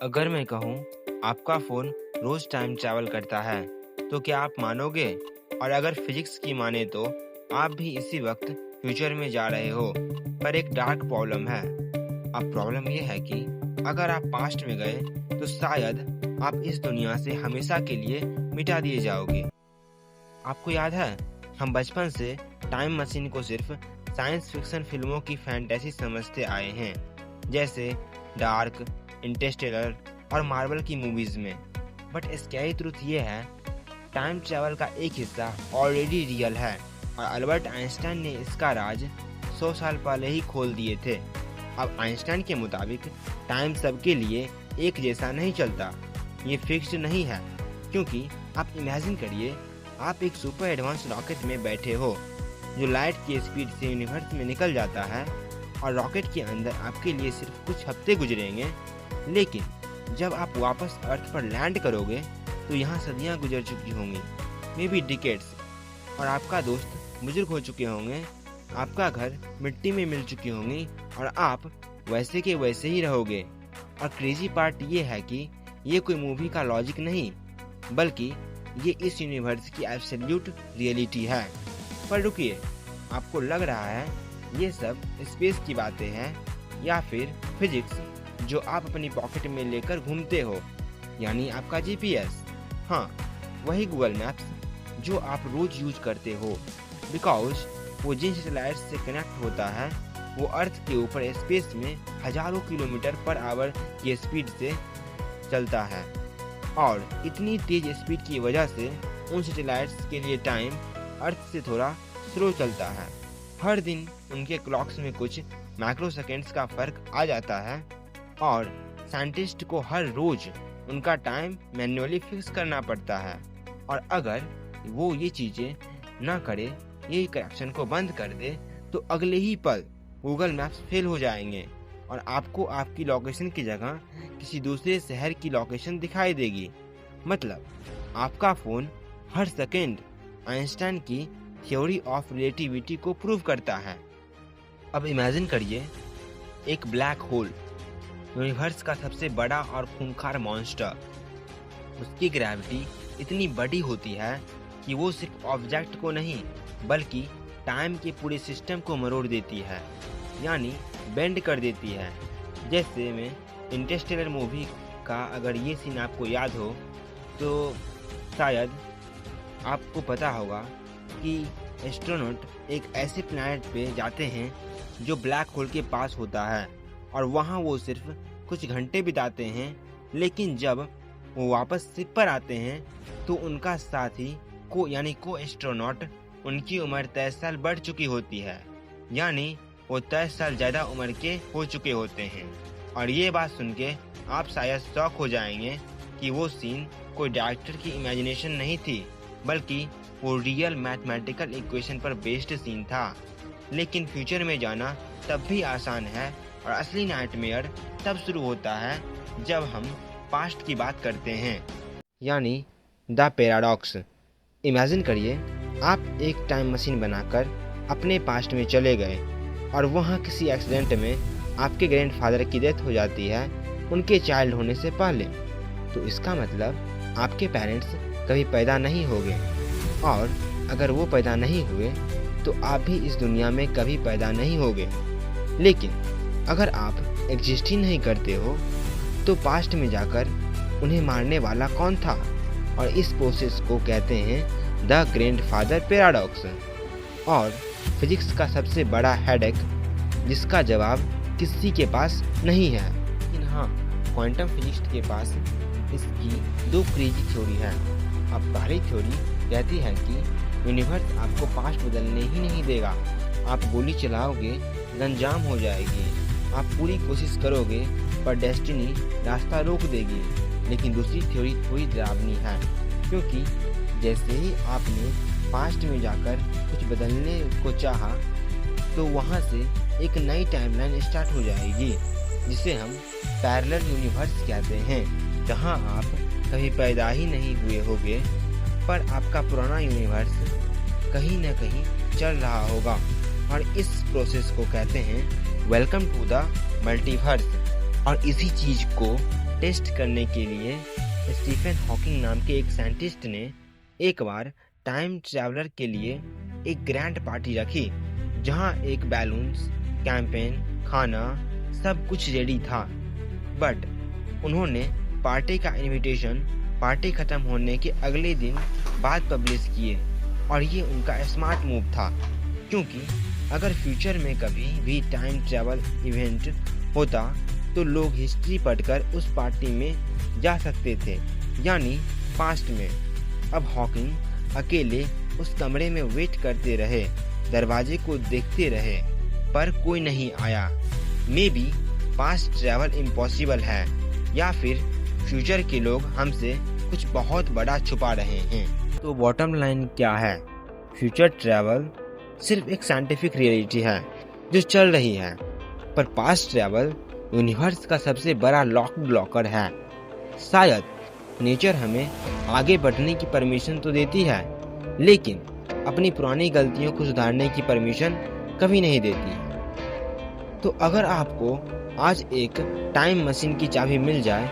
अगर मैं कहूँ आपका फ़ोन रोज़ टाइम ट्रैवल करता है, तो क्या आप मानोगे? और अगर फिजिक्स की माने तो आप भी इसी वक्त फ्यूचर में जा रहे हो। पर एक डार्क प्रॉब्लम है। अब प्रॉब्लम ये है कि अगर आप पास्ट में गए, तो शायद आप इस दुनिया से हमेशा के लिए मिटा दिए जाओगे। आपको याद है, हम बचपन से टाइम मशीन को सिर्फ साइंस फिक्शन फिल्मों की फैंटेसी समझते आए हैं, जैसे डार्क, इंटरस्टेलर और मार्वल की मूवीज में। बट स्कैरी ट्रुथ ये है, टाइम ट्रैवल का एक हिस्सा ऑलरेडी रियल है और अल्बर्ट आइंस्टाइन ने इसका राज 100 साल पहले ही खोल दिए थे। अब आइंस्टाइन के मुताबिक टाइम सबके लिए एक जैसा नहीं चलता, ये फिक्स्ड नहीं है। क्योंकि आप इमेजिन करिए, आप एक सुपर एडवांस रॉकेट में बैठे हो जो लाइट की स्पीड से यूनिवर्स में निकल जाता है, और रॉकेट के अंदर आपके लिए सिर्फ कुछ हफ्ते गुजरेंगे। लेकिन जब आप वापस अर्थ पर लैंड करोगे, तो यहाँ सदियाँ गुजर चुकी होंगी, मे बी डिकेड्स, और आपका दोस्त बुजुर्ग हो चुके होंगे, आपका घर मिट्टी में मिल चुकी होंगी, और आप वैसे के वैसे ही रहोगे। और क्रेजी पार्ट ये है कि ये कोई मूवी का लॉजिक नहीं, बल्कि ये इस यूनिवर्स की एब्सोल्यूट रियलिटी है। पर रुकिए, आपको लग रहा है ये सब स्पेस की बातें हैं या फिर फिजिक्स जो आप अपनी पॉकेट में लेकर घूमते हो, यानी आपका जीपीएस? हाँ, वही गूगल मैप्स जो आप रोज यूज करते हो, बिकॉज वो जिन सैटेलाइट से कनेक्ट होता है वो अर्थ के ऊपर स्पेस में हजारों किलोमीटर पर आवर की स्पीड से चलता है, और इतनी तेज स्पीड की वजह से उन सैटेलाइट्स के लिए टाइम अर्थ से थोड़ा स्लो चलता है। हर दिन उनके क्लॉक्स में कुछ माइक्रो सेकेंड्स का फर्क आ जाता है, और साइंटिस्ट को हर रोज उनका टाइम मैन्युअली फिक्स करना पड़ता है। और अगर वो ये चीजें ना करे, ये कनेक्शन को बंद कर दे, तो अगले ही पल गूगल मैप्स फेल हो जाएंगे और आपको आपकी लोकेशन की जगह किसी दूसरे शहर की लोकेशन दिखाई देगी। मतलब आपका फोन हर सेकेंड आइंस्टाइन की थ्योरी ऑफ रिलेटिविटी को प्रूव करता है। अब इमेजिन करिए, एक ब्लैक होल, यूनिवर्स का सबसे बड़ा और खूंखार मॉन्स्टर। उसकी ग्रेविटी इतनी बड़ी होती है कि वो सिर्फ ऑब्जेक्ट को नहीं, बल्कि टाइम के पूरे सिस्टम को मरोड़ देती है, यानी बेंड कर देती है। जैसे में इंटरस्टेलर मूवी का अगर ये सीन आपको याद हो, तो शायद आपको पता होगा कि एस्ट्रोनॉट एक ऐसे प्लैनेट पे जाते हैं जो ब्लैक होल के पास होता है, और वहाँ वो सिर्फ कुछ घंटे बिताते हैं। लेकिन जब वो वापस शिप पर आते हैं, तो उनका साथी को एस्ट्रोनॉट, उनकी उम्र 23 साल बढ़ चुकी होती है, यानी वो 23 साल ज़्यादा उम्र के हो चुके होते हैं। और ये बात सुन के आप शायद शॉक हो जाएंगे कि वो सीन कोई डायरेक्टर की इमेजिनेशन नहीं थी, बल्कि वो रियल मैथमेटिकल इक्वेशन पर बेस्ड सीन था। लेकिन फ्यूचर में जाना तब भी आसान है, और असली नाइटमेयर तब शुरू होता है जब हम पास्ट की बात करते हैं, यानी द पैराडॉक्स। इमेजिन करिए, आप एक टाइम मशीन बनाकर अपने पास्ट में चले गए, और वहाँ किसी एक्सीडेंट में आपके ग्रैंडफादर की डेथ हो जाती है उनके चाइल्ड होने से पहले। तो इसका मतलब आपके पेरेंट्स कभी पैदा नहीं होंगे, और अगर वो पैदा नहीं हुए तो आप भी इस दुनिया में कभी पैदा नहीं होंगे। लेकिन अगर आप एग्जिस्ट ही नहीं करते हो, तो पास्ट में जाकर उन्हें मारने वाला कौन था? और इस प्रोसेस को कहते हैं द ग्रैंडफादर पैराडॉक्स, और फिजिक्स का सबसे बड़ा हेडेक जिसका जवाब किसी के पास नहीं है। लेकिन हाँ, क्वांटम फिजिक्स के पास इसकी दो क्रेजी थ्योरी है। अब पहली थ्योरी कहती है कि यूनिवर्स आपको पास्ट बदलने ही नहीं देगा। आप गोली चलाओगे, गन जाम हो जाएगी, आप पूरी कोशिश करोगे, पर डेस्टिनी रास्ता रोक देगी। लेकिन दूसरी थ्योरी थोड़ी डरावनी है, क्योंकि जैसे ही आपने पास्ट में जाकर कुछ बदलने को चाहा, तो वहाँ से एक नई टाइमलाइन स्टार्ट हो जाएगी, जिसे हम पैरेलल यूनिवर्स कहते हैं, जहाँ आप कभी पैदा ही नहीं हुए होगे, पर आपका पुराना यूनिवर्स कहीं न कहीं चल रहा होगा। और इस प्रोसेस को कहते हैं वेलकम टू द मल्टीवर्स। और इसी चीज को टेस्ट करने के लिए स्टीफन हॉकिंग नाम के एक साइंटिस्ट ने एक बार टाइम ट्रैवलर के लिए एक ग्रैंड पार्टी रखी, जहां एक बैलून्स, कैंपेन, खाना सब कुछ रेडी था। बट उन्होंने पार्टी का इनविटेशन पार्टी खत्म होने के अगले दिन बाद पब्लिश किए, और ये उनका स्मार्ट मूव था, क्योंकि अगर फ्यूचर में कभी भी टाइम ट्रैवल इवेंट होता तो लोग हिस्ट्री पढ़कर उस पार्टी में जा सकते थे, यानी पास्ट में। अब हॉकिंग अकेले उस कमरे में वेट करते रहे, दरवाजे को देखते रहे, पर कोई नहीं आया। May be past travel impossible है, या फिर फ्यूचर के लोग हमसे कुछ बहुत बड़ा छुपा रहे हैं। तो बॉटम लाइन क्या है? फ्यूचर ट्रैवल सिर्फ एक साइंटिफिक रियलिटी है जो चल रही है, पर पास्ट ट्रैवल यूनिवर्स का सबसे बड़ा लॉकर है। शायद नेचर हमें आगे बढ़ने की परमिशन तो देती है, लेकिन अपनी पुरानी गलतियों को सुधारने की परमिशन कभी नहीं देती। तो अगर आपको आज एक टाइम मशीन की चाबी मिल जाए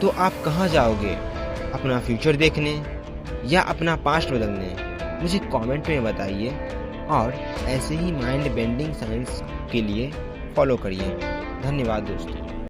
तो आप कहाँ जाओगे? अपना फ्यूचर देखने या अपना पास्ट बदलने? मुझे कमेंट में बताइए, और ऐसे ही माइंड बेंडिंग साइंस के लिए फॉलो करिए। धन्यवाद दोस्तों।